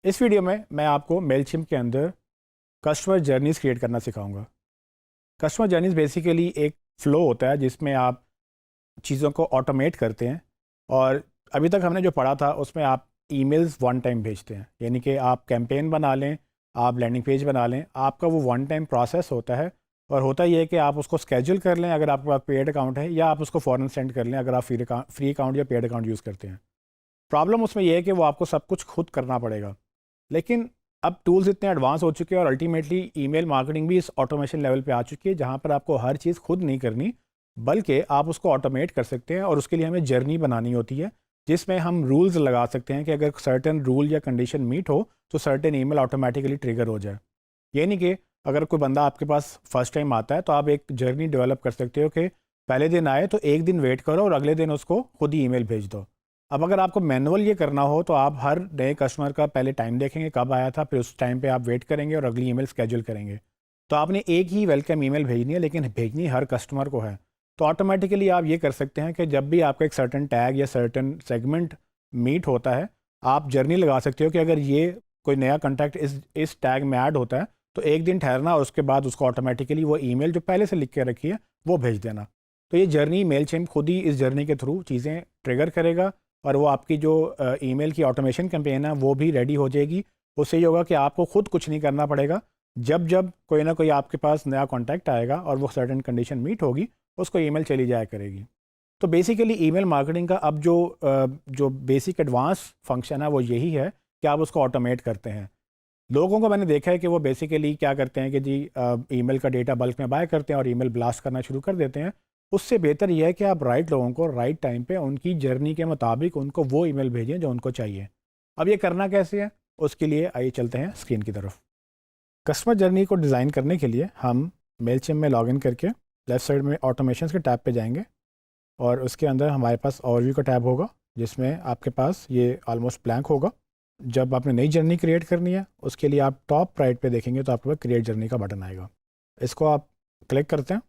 इस वीडियो में मैं आपको मेलचिम्प के अंदर कस्टमर जर्नीज़ क्रिएट करना सिखाऊंगा। कस्टमर जर्नीज़ बेसिकली एक फ़्लो होता है जिसमें आप चीज़ों को ऑटोमेट करते हैं। और अभी तक हमने जो पढ़ा था उसमें आप ईमेल्स वन टाइम भेजते हैं, यानी कि आप कैंपेन बना लें, आप लैंडिंग पेज बना लें, आपका वो वन टाइम प्रोसेस होता है। और होता ये है कि आप उसको स्केड्यूल कर लें अगर आपके पास पेड अकाउंट है, या आप उसको फ़ौरन सेंड कर लें अगर आप फ्री अकाउंट या पेड अकाउंट यूज़ करते हैं। प्रॉब्लम उसमें यह है कि वो आपको सब कुछ खुद करना पड़ेगा। लेकिन अब टूल्स इतने एडवांस हो चुके हैं और अल्टीमेटली ईमेल मार्केटिंग भी इस ऑटोमेशन लेवल पे आ चुकी है जहाँ पर आपको हर चीज़ खुद नहीं करनी, बल्कि आप उसको ऑटोमेट कर सकते हैं। और उसके लिए हमें जर्नी बनानी होती है जिसमें हम रूल्स लगा सकते हैं कि अगर सर्टेन रूल या कंडीशन मीट हो तो सर्टेन ईमेल ऑटोमेटिकली ट्रिगर हो जाए। ये नहीं कि अगर कोई बंदा आपके पास फर्स्ट टाइम आता है तो आप एक जर्नी डेवलप कर सकते हो कि पहले दिन आए तो एक दिन वेट करो और अगले दिन उसको खुद ही ईमेल भेज दो। अब अगर आपको मैनुअल ये करना हो तो आप हर नए कस्टमर का पहले टाइम देखेंगे कब आया था, फिर उस टाइम पे आप वेट करेंगे और अगली ईमेल स्केड्यूल करेंगे। तो आपने एक ही वेलकम ईमेल भेजनी है, लेकिन भेजनी हर कस्टमर को है। तो ऑटोमेटिकली आप ये कर सकते हैं कि जब भी आपका एक सर्टन टैग या सर्टन सेगमेंट मीट होता है, आप जर्नी लगा सकते हो कि अगर ये कोई नया कॉन्टैक्ट इस टैग में ऐड होता है तो एक दिन ठहरना और उसके बाद उसको ऑटोमेटिकली वो ईमेल जो पहले से लिख के रखी है वो भेज देना। तो ये जर्नी मेलचिम्प खुद ही इस जर्नी के थ्रू चीज़ें ट्रिगर करेगा और वो आपकी जो ईमेल की ऑटोमेशन कैंपेन है वो भी रेडी हो जाएगी। उससे ये होगा कि आपको खुद कुछ नहीं करना पड़ेगा। जब जब कोई ना कोई आपके पास नया कॉन्टैक्ट आएगा और वो सर्टेन कंडीशन मीट होगी, उसको ईमेल चली जाया करेगी। तो बेसिकली ईमेल मार्केटिंग का अब जो बेसिक एडवांस फंक्शन है वो यही है कि आप उसको ऑटोमेट करते हैं। लोगों को मैंने देखा है कि वो बेसिकली क्या करते हैं कि जी ईमेल का डेटा बल्क में बाय करते हैं और ईमेल ब्लास्ट करना शुरू कर देते हैं। उससे बेहतर यह है कि आप राइट लोगों को राइट टाइम पे उनकी जर्नी के मुताबिक उनको वो ईमेल भेजें जो उनको चाहिए। अब ये करना कैसे है, उसके लिए आइए चलते हैं स्क्रीन की तरफ। कस्टमर जर्नी को डिज़ाइन करने के लिए हम मेलचिम्प में लॉगिन करके लेफ़्ट साइड में ऑटोमेशन के टैब पे जाएंगे और उसके अंदर हमारे पास ओवरव्यू का टैब होगा जिसमें आपके पास ये ऑलमोस्ट ब्लैंक होगा। जब आपने नई जर्नी क्रिएट करनी है उसके लिए आप टॉप राइट पे देखेंगे तो आपके पास क्रिएट जर्नी का बटन आएगा। इसको आप क्लिक करते हैं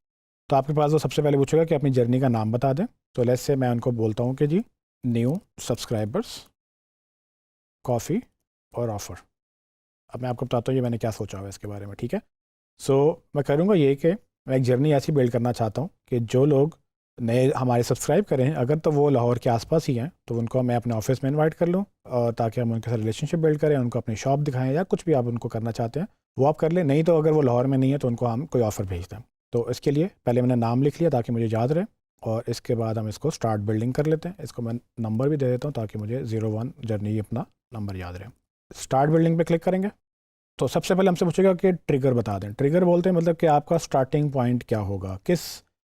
तो आपके पास वो सबसे पहले पूछेगा कि अपनी जर्नी का नाम बता दें। तो लेट्स से मैं उनको बोलता हूँ कि जी न्यू सब्सक्राइबर्स कॉफ़ी और ऑफ़र। अब मैं आपको बताता हूँ ये मैंने क्या सोचा हुआ इसके बारे में, ठीक है। मैं करूँगा ये कि मैं एक जर्नी ऐसी बिल्ड करना चाहता हूँ कि जो लोग नए हमारे सब्सक्राइब करें, अगर तो वो लाहौर के आसपास ही हैं तो उनको मैं अपने ऑफिस में इनवाइट कर लूँ, और ताकि हम उनके साथ रिलेशनशिप बिल्ड करें, उनको अपनी शॉप दिखाएं या कुछ भी आप उनको करना चाहते हैं वो आप कर लें। नहीं तो अगर वो लाहौर में नहीं है तो उनको हम कोई ऑफ़र भेज दें। तो इसके लिए पहले मैंने नाम लिख लिया ताकि मुझे याद रहे, और इसके बाद हम इसको स्टार्ट बिल्डिंग कर लेते हैं। इसको मैं नंबर भी दे देता हूँ ताकि मुझे 01 जर्नी अपना नंबर याद रहे। स्टार्ट बिल्डिंग पर क्लिक करेंगे तो सबसे पहले हमसे पूछेगा कि ट्रिगर बता दें। ट्रिगर बोलते हैं मतलब कि आपका स्टार्टिंग पॉइंट क्या होगा, किस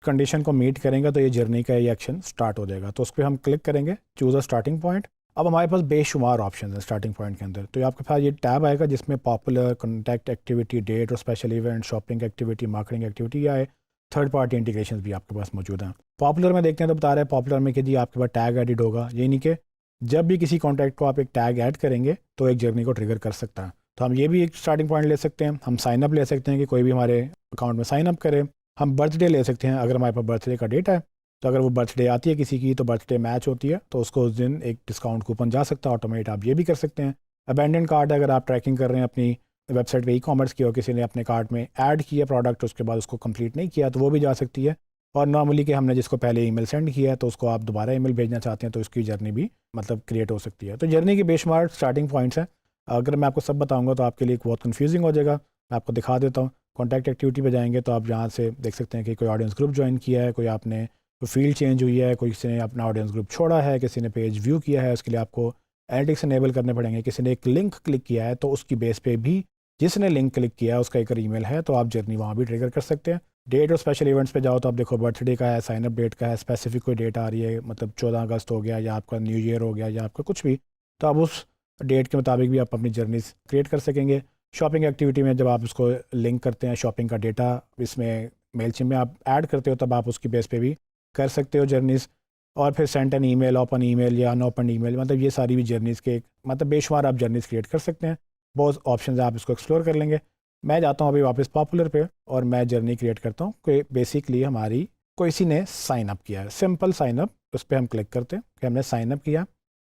कंडीशन को मीट करेंगे तो ये जर्नी का ये एक्शन स्टार्ट हो जाएगा। तो उस पर हम क्लिक करेंगे, चूज़ अ स्टार्टिंग पॉइंट। अब हमारे पास बेशुमार ऑप्शन है स्टार्टिंग पॉइंट के अंदर। तो ये आपके पास ये टैब आएगा जिसमें पॉपुलर, कॉन्टैक्ट एक्टिविटी, डेट और special event, shopping activity, marketing activity या थर्ड पार्टी इंटीग्रेशन भी आपके पास मौजूद हैं। पॉपुलर में देखते हैं तो बता रहे हैं पॉपुलर में कि जी आपके पास टैग एडिट होगा, ये नहीं कि जब भी किसी कॉन्टैक्ट को आप एक टैग ऐड करेंगे तो एक जर्नी को ट्रिगर कर सकता है। तो हम ये भी एक स्टार्टिंग पॉइंट ले सकते हैं। हम साइन अप ले सकते हैं कि कोई भी हमारे अकाउंट में साइन अप करे। हम बर्थडे ले सकते हैं, अगर हमारे पास बर्थडे का डेट है तो अगर वो बर्थडे आती है किसी की तो बर्थडे मैच होती है तो उसको उस दिन एक डिस्काउंट कूपन जा सकता है ऑटोमेट। आप ये भी कर सकते हैं। अबेंडन कार्ड अगर आप ट्रैकिंग कर रहे हैं अपनी वेबसाइट पे, ई कॉमर्स की, और किसी ने अपने कार्ट में ऐड किया प्रोडक्ट उसके बाद उसको कंप्लीट नहीं किया तो वो भी जा सकती है। और नॉर्मली कि हमने जिसको पहले ईमेल सेंड किया है तो उसको आप दोबारा ईमेल भेजना चाहते हैं तो उसकी जर्नी भी मतलब क्रिएट हो सकती है। तो जर्नी की बेशुमार स्टार्टिंग पॉइंट्स हैं। अगर मैं आपको सब बताऊंगा तो आपके लिए बहुत कंफ्यूजिंग हो जाएगा। मैं आपको दिखा देता हूँ। कॉन्टैक्ट एक्टिविटी पे जाएंगे तो आप यहाँ से देख सकते हैं कि कोई ऑडियंस ग्रुप ज्वाइन किया है, कोई आपने फील्ड चेंज हुई है, कोई किसी ने अपना ऑडियंस ग्रुप छोड़ा है, किसी ने पेज व्यू किया है, उसके लिए आपको एनालिटिक्स इनेबल करने पड़ेंगे। किसी ने एक लिंक क्लिक किया है तो उसकी बेस पे भी जिसने लिंक क्लिक किया है उसका एक ईमेल है तो आप जर्नी वहाँ भी ट्रिगर कर सकते हैं। डेट और स्पेशल इवेंट्स पे जाओ तो आप देखो बर्थडे का है, साइन अप डेट का है, स्पेसिफिक कोई डेट आ रही है, मतलब 14 अगस्त हो गया या आपका न्यू ईयर हो गया या आपका कुछ भी, तो आप उस डेट के मुताबिक भी आप अपनी जर्नीज क्रिएट कर सकेंगे। शॉपिंग एक्टिविटी में जब आप उसको लिंक करते हैं, शॉपिंग का डेटा इसमें मेलचिम्प में आप ऐड करते हो तब आप उसकी बेस पे भी कर सकते हो जर्नीज़। और फिर send an email, open email या अनओपन ईमेल, मतलब ये सारी भी जर्नीज़ के मतलब बेशुमार आप जर्नीज़ क्रिएट कर सकते हैं। बहुत ऑप्शन है, आप इसको एक्सप्लोर कर लेंगे। मैं जाता हूँ अभी वापस पॉपुलर पे और मैं जर्नी क्रिएट करता हूँ कि बेसिकली हमारी किसी ने साइन अप किया है, सिंपल साइन अप। उस पर हम क्लिक करते हैं कि हमने साइन अप किया।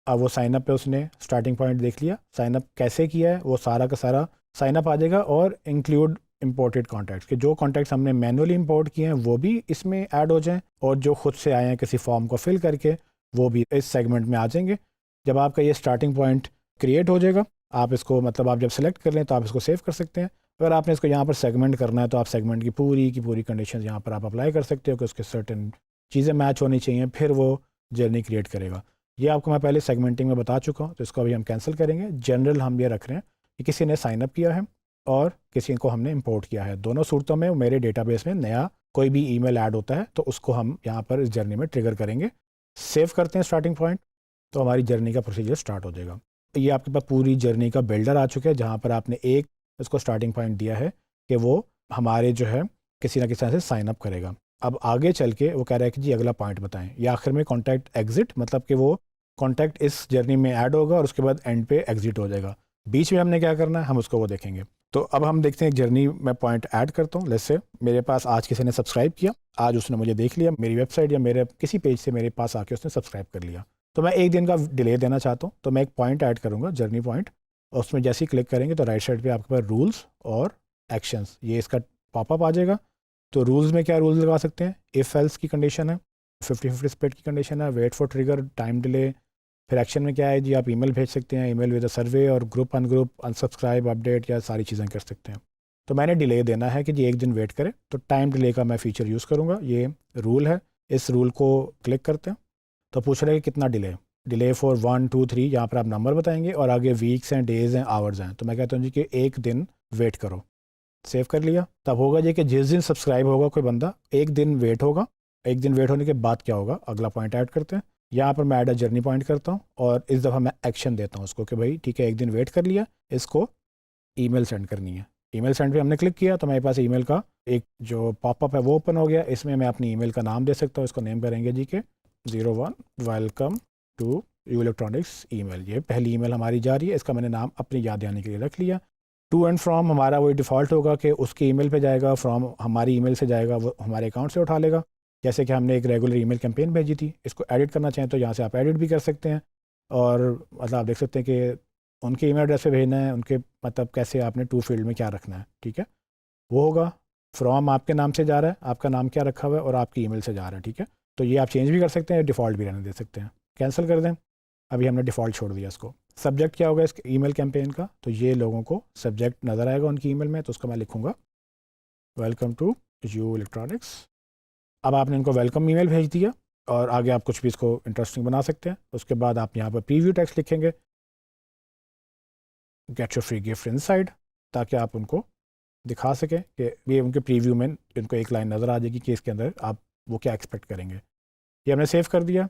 अब वो साइनअप पे उसने स्टार्टिंग पॉइंट देख लिया, साइनअप कैसे किया है वो सारा का सारा साइनअप आ जाएगा, और इंक्लूड इंपोर्टेड कॉन्टैक्ट्स के जो कॉन्टैक्ट्स हमने मैनुअली इंपोर्ट किए हैं वो भी इसमें ऐड हो जाएं, और जो खुद से आए हैं किसी फॉर्म को फिल करके वो भी इस सेगमेंट में आ जाएंगे। जब आपका ये स्टार्टिंग पॉइंट क्रिएट हो जाएगा, आप इसको मतलब आप जब सेलेक्ट कर लें तो आप इसको सेव कर सकते हैं। अगर आपने इसको यहाँ पर सेगमेंट करना है तो आप सेगमेंट की पूरी कंडीशन यहाँ पर आप अप्लाई कर सकते हो कि उसके सर्टेन चीज़ें मैच होनी चाहिए, फिर वो जर्नी क्रिएट करेगा। ये आपको मैं पहले सेगमेंटिंग में बता चुका हूँ, तो इसको अभी हम कैंसिल करेंगे। जनरल हम ये रख रहे हैं कि किसी ने साइनअप किया है और किसी को हमने इंपोर्ट किया है, दोनों सूरतों में मेरे डेटाबेस में नया कोई भी ईमेल ऐड होता है तो उसको हम यहाँ पर इस जर्नी में ट्रिगर करेंगे। सेव करते हैं स्टार्टिंग पॉइंट, तो हमारी जर्नी का प्रोसीजर स्टार्ट हो जाएगा। ये आपके पास पूरी जर्नी का बिल्डर आ चुका है, जहाँ पर आपने एक इसको स्टार्टिंग पॉइंट दिया है कि वो हमारे जो है किसी ना किसी तरह से साइन अप करेगा। अब आगे चल के वो कह रहा है कि जी अगला पॉइंट बताएं, या आखिर में कॉन्टैक्ट एग्जिट, मतलब कि वो कॉन्टैक्ट इस जर्नी में ऐड होगा और उसके बाद एंड पे एग्जिट हो जाएगा। बीच में हमने क्या करना है हम उसको वो देखेंगे। तो अब हम देखते हैं जर्नी में पॉइंट ऐड करता हूँ। लेट्स से मेरे पास आज किसी ने सब्सक्राइब किया, आज उसने मुझे देख लिया मेरी वेबसाइट या मेरे किसी पेज से मेरे पास आके उसने सब्सक्राइब कर लिया, तो मैं एक दिन का डिले देना चाहता हूँ, तो मैं एक पॉइंट ऐड करूँगा जर्नी पॉइंट, और उसमें जैसे ही क्लिक करेंगे तो राइट साइड पे आपके पास रूल्स और एक्शंस ये इसका पॉपअप आ जाएगा। तो रूल्स में क्या रूल्स लगा सकते हैं, इफ़ एल्स की कंडीशन है, 50-50 स्प्लिट की कंडीशन है, wait for trigger, time delay. फिर एक्शन में क्या है जी, आप ईमेल भेज सकते हैं, ईमेल विद अ सर्वे, और ग्रुप अनसब्सक्राइब अपडेट या सारी चीज़ें कर सकते हैं। तो मैंने डिले देना है कि जी एक दिन वेट करें, तो टाइम डिले का मैं फ़ीचर यूज़ करूँगा, ये रूल है। इस रूल को क्लिक करते हैं तो पूछ रहे हैं कि कितना डिले फॉर 1 2 3, यहाँ पर आप नंबर बताएंगे और आगे वीक्स हैं, डेज़ हैं, आवर्स हैं। तो मैं कहता हूँ जी कि एक दिन वेट करो, सेव कर लिया। तब होगा जी कि जिस दिन सब्सक्राइब होगा कोई बंदा, एक दिन वेट होगा, एक दिन वेट होने के बाद क्या होगा, अगला पॉइंट ऐड करते हैं। यहाँ पर मैं ऐड अ जर्नी पॉइंट करता हूँ और इस दफ़ा मैं एक्शन देता हूँ उसको कि भाई ठीक है एक दिन वेट कर लिया, इसको ईमेल सेंड करनी है। ईमेल सेंड पे हमने क्लिक किया तो मेरे पास ईमेल का एक जो पॉपअप है वो ओपन हो गया। इसमें मैं अपनी ईमेल का नाम दे सकता हूँ, इसको नेम करेंगे जी के 01 welcome to you electronics email. ये पहली ईमेल हमारी जा रही है, इसका मैंने नाम अपनी याद आने के लिए रख लिया। टू एंड फ्रॉम हमारा वही डिफ़ॉल्ट होगा कि उसकी ईमेल पे जाएगा, फ्रॉम हमारी ईमेल से जाएगा, वो हमारे अकाउंट से उठा लेगा। जैसे कि हमने एक रेगुलर ईमेल कैंपेन भेजी थी, इसको एडिट करना चाहें तो यहाँ से आप एडिट भी कर सकते हैं, और मतलब आप देख सकते हैं कि उनके ईमेल एड्रेस पे भेजना है, उनके मतलब कैसे आपने टू फील्ड में क्या रखना है, ठीक है वो होगा। फ्रॉम आपके नाम से जा रहा है, आपका नाम क्या रखा हुआ है, और आपकी ईमेल से जा रहा है, ठीक है। तो ये आप चेंज भी कर सकते हैं, डिफ़ॉल्ट भी रहने दे सकते हैं। कैंसिल कर दें, अभी हमने डिफ़ॉल्ट छोड़ दिया इसको। सब्जेक्ट क्या होगा इस ईमेल कैंपेन का, तो ये लोगों को सब्जेक्ट नज़र आएगा उनकी ईमेल में, तो उसका मैं लिखूँगा वेलकम टू यू इलेक्ट्रॉनिक्स। अब आपने इनको वेलकम ईमेल भेज दिया, और आगे आप कुछ भी इसको इंटरेस्टिंग बना सकते हैं। उसके बाद आप यहाँ पर प्रीव्यू टेक्स्ट लिखेंगे, get your free gift inside, ताकि आप उनको दिखा सकें कि ये उनके प्रीव्यू में इनको एक लाइन नज़र आ जाएगी कि इसके अंदर आप वो क्या एक्सपेक्ट करेंगे। ये हमने सेव कर दिया।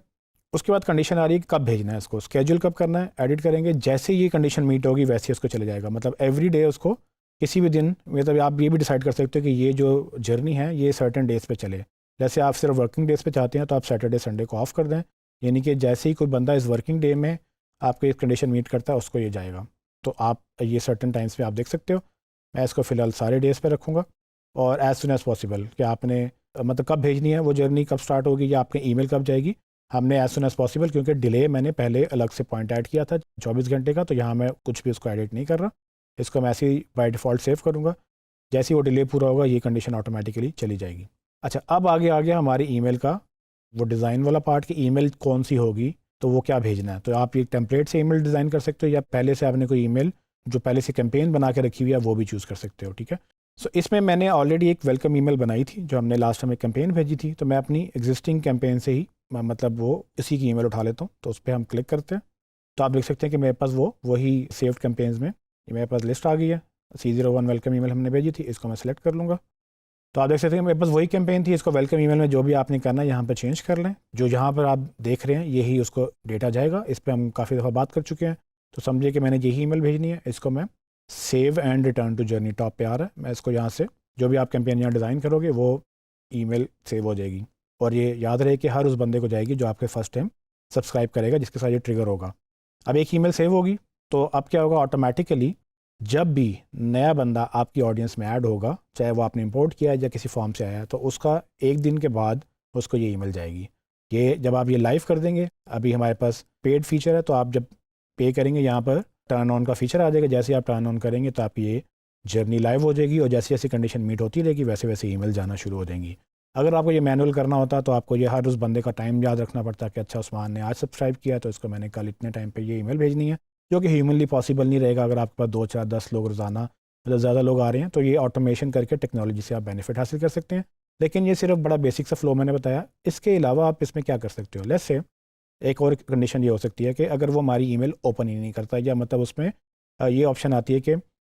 उसके बाद कंडीशन आ रही है कब भेजना है इसको, स्केड्यूल कब करना है, एडिट करेंगे। जैसे ये कंडीशन मीट होगी वैसे ही उसको चले जाएगा, मतलब एवरी डे उसको किसी भी दिन, मतलब आप ये भी डिसाइड कर सकते हो कि ये जो जर्नी है ये सर्टेन डेज पे चले। जैसे आप सिर्फ वर्किंग डेज पे चाहते हैं तो आप सैटरडे संडे को ऑफ कर दें, यानी कि जैसे ही कोई बंदा इस वर्किंग डे में आपको इस कंडीशन मीट करता है उसको ये जाएगा। तो आप ये सर्टेन टाइम्स पे आप देख सकते हो। मैं इसको फ़िलहाल सारे डेज़ पे रखूँगा, और एज़ सुन एज़ पॉसिबल कि आपने मतलब कब भेजनी है वो जर्नी, कब स्टार्ट होगी या आपके ईमेल कब जाएगी। हमने एज़ सुन एज़ पॉसिबल, क्योंकि डिले मैंने पहले अलग से पॉइंट ऐड किया था 24 घंटे का, तो यहाँ मैं कुछ भी उसको एडिट नहीं कर रहा, इसको मैं ऐसे ही बाय डिफ़ॉल्ट सेव करूँगा। जैसे ही वो डिले पूरा होगा ये कंडीशन ऑटोमेटिकली चली जाएगी। अच्छा, अब आगे आ गया हमारी ईमेल का वो डिज़ाइन वाला पार्ट कि ईमेल कौन सी होगी, तो वो क्या भेजना है। तो आप ये टेम्पलेट से ईमेल डिज़ाइन कर सकते हो, या पहले से आपने कोई ईमेल जो पहले से कैंपेन बना के रखी हुई है वो भी चूज़ कर सकते हो, ठीक है। सो इसमें मैंने ऑलरेडी एक वेलकम ईमेल बनाई थी जो हमने लास्ट टाइम एक कैंपेन भेजी थी, तो मैं अपनी एग्जिस्टिंग कैंपेन से ही मतलब वो इसी की ईमेल उठा लेता हूँ। तो उस पर हम क्लिक करते हैं तो आप देख सकते हैं कि मेरे पास वही सेव्ड कैंपेन्स में मेरे पास लिस्ट आ गई है। C01 वेलकम ईमेल हमने भेजी थी, इसको मैं सेलेक्ट कर लूँगा। तो आप देख सकते हैं मेरे पास वही कैंपेन थी, इसको वेलकम ईमेल में जो भी आपने करना है यहाँ पर चेंज कर लें। जो यहाँ पर आप देख रहे हैं यही उसको डेटा जाएगा। इस पर हम काफ़ी दफ़ा बात कर चुके हैं, तो समझिए कि मैंने यही ईमेल भेजनी है। इसको मैं save and return to journey top पे आ रहा है, मैं इसको यहाँ से जो भी आप कैंपेन यहाँ डिज़ाइन करोगे वो ईमेल सेव हो जाएगी, और ये याद रहे कि हर उस बंदे को जाएगी जो आपके फर्स्ट टाइम सब्सक्राइब करेगा, जिसके साथ ये ट्रिगर होगा। अब एक ईमेल सेव होगी, तो अब क्या होगा, ऑटोमेटिकली जब भी नया बंदा आपकी ऑडियंस में ऐड होगा, चाहे वो आपने इंपोर्ट किया है या किसी फॉर्म से आया है, तो उसका एक दिन के बाद उसको ये ईमेल जाएगी। ये जब आप ये लाइव कर देंगे, अभी हमारे पास पेड फीचर है, तो आप जब पे करेंगे यहाँ पर टर्न ऑन का फीचर आ जाएगा। जैसे आप टर्न ऑन करेंगे तो आप ये जर्नी लाइव हो जाएगी, और जैसे जैसे कंडीशन मीट होती रहेगी वैसे वैसे ईमेल जाना शुरू हो जाएंगी। अगर आपको ये मैनुअल करना होता तो आपको ये हर उस बंदे का टाइम याद रखना पड़ता कि अच्छा उस्मान ने आज सब्सक्राइब किया तो इसको मैंने कल इतने टाइम पे ये ईमेल भेजनी है, जो कि ह्यूमनली पॉसिबल नहीं रहेगा। अगर आपके पास 2 4 10 लोग रोज़ाना मतलब ज़्यादा लोग आ रहे हैं तो ये ऑटोमेशन करके टेक्नोलॉजी से आप बेनिफिट हासिल कर सकते हैं। लेकिन ये सिर्फ बड़ा बेसिक सा फ्लो मैंने बताया। इसके अलावा आप इसमें क्या कर सकते हो, लेट्स से एक और कंडीशन ये हो सकती है कि अगर वो हमारी ईमेल ओपन ही नहीं करता, या मतलब उसमें ये ऑप्शन आती है कि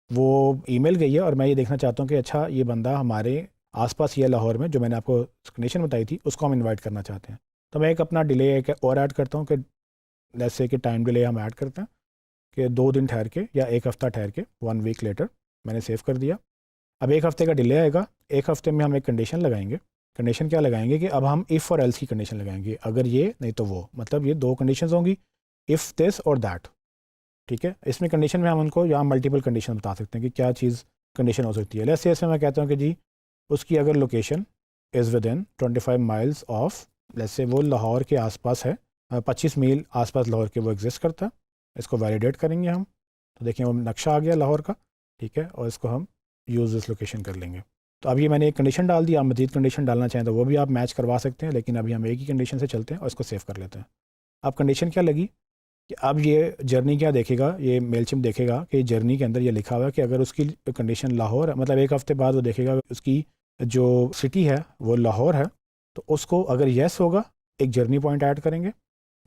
वो ईमेल गई है और मैं ये देखना चाहता हूँ कि अच्छा ये बंदा हमारे आसपास या लाहौर में, जो मैंने आपको कंडीशन बताई थी, उसको हम इनवाइट करना चाहते हैं। तो मैं एक अपना डिले एक और ऐड करता हूँ कि लेट्स से कि टाइम डिले हम ऐड करते हैं कि 2 दिन ठहर के या 1 हफ़्ता ठहर के, 1 वीक लेटर मैंने सेव कर दिया। अब 1 हफ़्ते का डिले आएगा, 1 हफ़्ते में हम एक कंडीशन लगाएंगे। कंडीशन क्या लगाएंगे कि अब हम इफ़ और एल्स की कंडीशन लगाएंगे, अगर ये नहीं तो वो, मतलब ये 2 कंडीशंस होंगी, इफ़ दिस और दैट। ठीक है, इसमें कंडीशन में हम उनको यहाँ मल्टीपल कंडीशन बता सकते हैं कि क्या चीज़ कंडीशन हो सकती है। लेट्स से इसमें मैं कहता हूँ कि जी उसकी अगर location is with in 25 miles of, let's say वो लाहौर के आसपास है, 25 मील आसपास लाहौर के वो एग्जिस्ट करता है। इसको वैलिडेट करेंगे हम, तो देखिए वो नक्शा आ गया लाहौर का। ठीक है, और इसको हम यूज़ दिस लोकेशन कर लेंगे। तो अभी मैंने एक कंडीशन डाल दी, आप मजीद कंडीशन डालना चाहें तो वो भी आप मैच करवा सकते हैं, लेकिन अभी हम एक ही कंडीशन से चलते हैं और इसको सेव कर लेते हैं। अब कंडीशन क्या लगी कि अब ये जर्नी क्या देखेगा, ये मेलचिम देखेगा कि जर्नी के अंदर ये लिखा हुआ है कि अगर उसकी कंडीशन लाहौर है, मतलब 1 हफ़्ते बाद वो देखेगा उसकी जो सिटी है वो लाहौर है, तो उसको अगर येस होगा एक जर्नी पॉइंट ऐड करेंगे।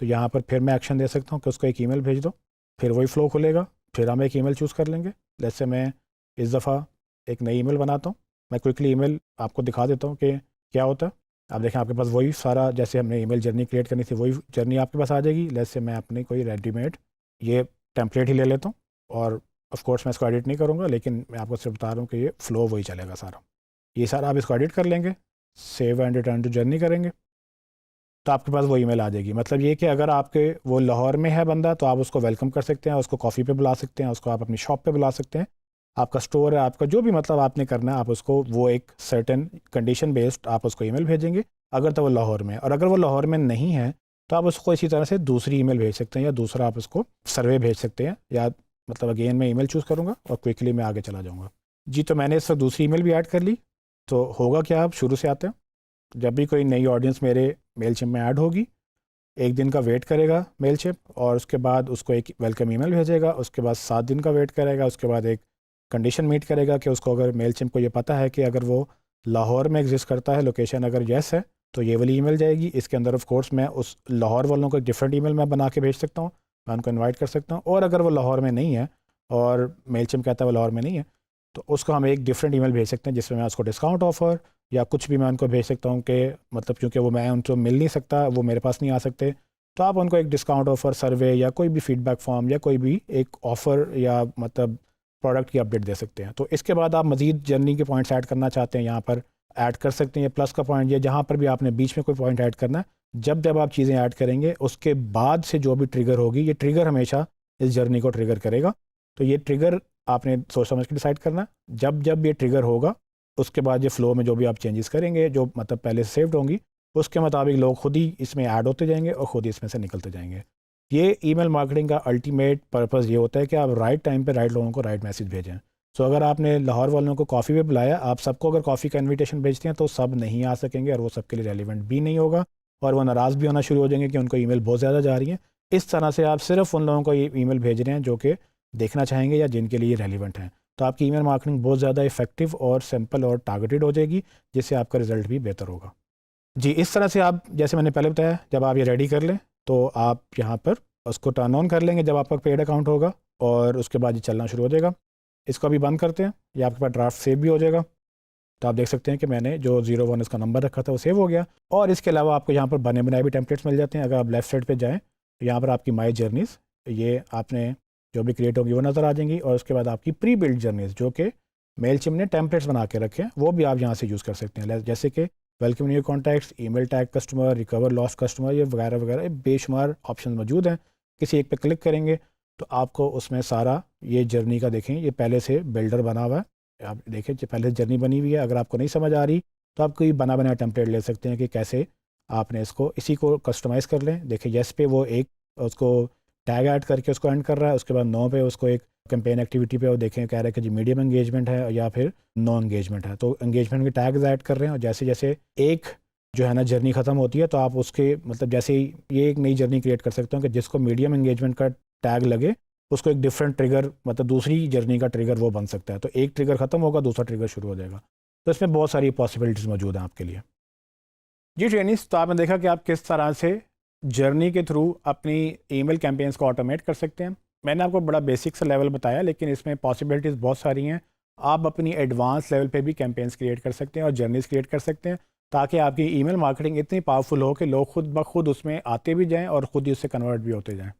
तो यहाँ पर फिर मैं एक्शन दे सकता हूँ कि उसको एक ईमेल भेज दो, फिर वही फ्लो खुलेगा, फिर हम एक ईमेल चूज़ कर लेंगे। जैसे मैं इस दफ़ा एक नई ईमेल बनाता हूँ, मैं क्विकली ईमेल आपको दिखा देता हूँ कि क्या होता है। आप देखें आपके पास वही सारा, जैसे हमने ईमेल जर्नी क्रिएट करनी थी वही जर्नी आपके पास आ जाएगी। लेट्स से मैं अपने कोई रेडीमेड ये टेम्पलेट ही ले लेता हूँ, और ऑफ कोर्स मैं इसको एडिट नहीं करूँगा, लेकिन मैं आपको सिर्फ बता रहा हूँ कि ये फ्लो वही चलेगा सारा। ये सारा आप इसको एडिट कर लेंगे, save and return to journey करेंगे, तो आपके पास वो ईमेल आ जाएगी। मतलब ये कि अगर आपके वो लाहौर में है बंदा तो आप उसको वेलकम कर सकते हैं, उसको कॉफ़ी पे बुला सकते हैं, उसको आप अपनी शॉप पे बुला सकते हैं, आपका स्टोर है, आपका जो भी मतलब आपने करना है, आप उसको वो एक सर्टेन कंडीशन बेस्ड आप उसको ईमेल भेजेंगे अगर तो वो लाहौर में है। और अगर वो लाहौर में नहीं है तो आप उसको इसी तरह से दूसरी ईमेल भेज सकते हैं, या दूसरा आप उसको सर्वे भेज सकते हैं, या मतलब अगेन मैं ईमेल चूज़ करूँगा और क्विकली मैं आगे चला जाऊँगा। जी, तो मैंने इस वक्त दूसरी ईमेल भी ऐड कर ली। तो होगा क्या, आप शुरू से आते हैं, जब भी कोई नई ऑडियंस मेरे मेलचिप में ऐड होगी, 1 दिन का वेट करेगा मेलचिप, और उसके बाद उसको एक वेलकम ईमेल भेजेगा, उसके बाद 7 दिन का वेट करेगा, उसके बाद एक कंडीशन मीट करेगा कि उसको अगर मेलचिप को ये पता है कि अगर वो लाहौर में एग्जिस्ट करता है, लोकेशन अगर येस है, तो ये वाली ईमेल जाएगी। इसके अंदर ऑफ कोर्स मैं उस लाहौर वालों को एक डिफरेंट ईमेल मैं बना के भेज सकता हूँ, मैं उनको इन्वाइट कर सकता हूँ। और अगर वो लाहौर में नहीं है और मेलचिप कहता है वो लाहौर में नहीं है, तो उसको हम एक डिफरेंट ईमेल भेज सकते हैं जिसमें मैं उसको डिस्काउंट ऑफर या कुछ भी मैं उनको भेज सकता हूँ कि मतलब क्योंकि वो मैं उनको मिल नहीं सकता, वो मेरे पास नहीं आ सकते, तो आप उनको एक डिस्काउंट ऑफर, सर्वे या कोई भी फीडबैक फॉर्म या कोई भी एक ऑफ़र या मतलब प्रोडक्ट की अपडेट दे सकते हैं। तो इसके बाद आप मज़ीद जर्नी के पॉइंट्स ऐड करना चाहते हैं, यहाँ पर ऐड कर सकते हैं। प्लस का पॉइंट ये, जहाँ पर भी आपने बीच में कोई पॉइंट ऐड करना है, जब जब आप चीज़ें ऐड करेंगे उसके बाद से जो भी ट्रिगर होगी, ये ट्रिगर हमेशा इस जर्नी को ट्रिगर करेगा। तो ये ट्रिगर आपने सोच समझ के डिसाइड करना है। जब जब ये ट्रिगर होगा उसके बाद ये फ़्लो में जो भी आप चेंजेस करेंगे, जो मतलब पहले से सेव्ड होंगी, उसके मुताबिक लोग खुद ही इसमें ऐड होते जाएंगे और ख़ुद ही इसमें से निकलते जाएंगे। ये ईमेल मार्केटिंग का अल्टीमेट पर्पज़ ये होता है कि आप राइट टाइम पे राइट लोगों को राइट मैसेज भेजें। सो अगर आपने लाहौर वालों को कॉफ़ी पे बुलाया, आप सबको अगर कॉफ़ी का इन्विटेशन भेजते हैं तो सब नहीं आ सकेंगे और वो सबके लिए रेलिवेंट भी नहीं होगा, और वो नाराज़ भी होना शुरू हो जाएंगे कि उनको ईमेल बहुत ज़्यादा जा रही है। इस तरह से आप सिर्फ उन लोगों को ये ईमेल भेज रहे हैं जो कि देखना चाहेंगे या जिनके लिए रेलिवेंट हैं। तो आपकी ईमेल मार्केटिंग बहुत ज़्यादा इफेक्टिव और सिंपल और टारगेटेड हो जाएगी, जिससे आपका रिजल्ट भी बेहतर होगा। जी, इस तरह से आप, जैसे मैंने पहले बताया, जब आप ये रेडी कर लें तो आप यहाँ पर उसको टर्न ऑन कर लेंगे जब आपका पेड अकाउंट होगा, और उसके बाद ये चलना शुरू हो जाएगा। इसको अभी बंद करते हैं, ये आपके पास ड्राफ्ट सेव भी हो जाएगा। तो आप देख सकते हैं कि मैंने जो 01 इसका नंबर रखा था वो सेव हो गया। और इसके अलावा आपको यहाँ पर बने बनाए भी टेम्पलेट्स मिल जाते हैं। अगर आप लेफ्ट साइड पर जाएँ तो यहाँ पर आपकी माई जर्नीज़, ये आपने जो भी क्रिएट होगी वो नज़र आ जाएंगी, और उसके बाद आपकी प्री बिल्ड जर्नीज़ जो कि मेलचिप ने टेम्पलेट्स बना के रखे हैं, वो भी आप यहाँ से यूज़ कर सकते हैं। जैसे कि welcome new contacts, email tag customer, recover lost customer, ये वगैरह वगैरह बेशुमार ऑप्शन मौजूद हैं। किसी एक पे क्लिक करेंगे तो आपको उसमें सारा ये जर्नी का देखें, ये पहले से बिल्डर बना हुआ है। आप देखें जो पहले से जर्नी बनी हुई है। अगर आपको नहीं समझ आ रही तो आप कोई बना बनाया टेम्पलेट ले सकते हैं कि कैसे आपने इसको इसी को कस्टमाइज़ कर लें। देखिए येस पे वो एक उसको टैग ऐड करके उसको एंड कर रहा है, उसके बाद नो पे उसको एक कैंपेन एक्टिविटी पे वो देखें कह रहा है कि जी मीडियम एंगेजमेंट है या फिर नो एंगेजमेंट है, तो एंगेजमेंट के टैग्स ऐड कर रहे हैं। और जैसे जैसे एक जो है ना जर्नी ख़त्म होती है तो आप उसके मतलब जैसे ही ये एक नई जर्नी क्रिएट कर सकते हो कि जिसको मीडियम एंगेजमेंट का टैग लगे उसको एक डिफरेंट ट्रिगर मतलब दूसरी जर्नी का ट्रिगर वो बन सकता है। तो एक ट्रिगर ख़त्म होगा दूसरा ट्रिगर शुरू हो जाएगा। तो इसमें बहुत सारी पॉसिबिलिटीज़ मौजूद हैं आपके लिए। जी ट्रेनिस, तो आपने देखा कि आप किस तरह से जर्नी के थ्रू अपनी ईमेल कैंपेन्स को ऑटोमेट कर सकते हैं। मैंने आपको बड़ा बेसिक सा लेवल बताया, लेकिन इसमें पॉसिबिलिटीज़ बहुत सारी हैं। आप अपनी एडवांस लेवल पे भी कैंपेन्स क्रिएट कर सकते हैं और जर्नीज़ क्रिएट कर सकते हैं, ताकि आपकी ईमेल मार्केटिंग इतनी पावरफुल हो कि लोग खुद ब खुद उसमें आते भी जाएं और ख़ुद ही उससे कन्वर्ट भी होते जाएं।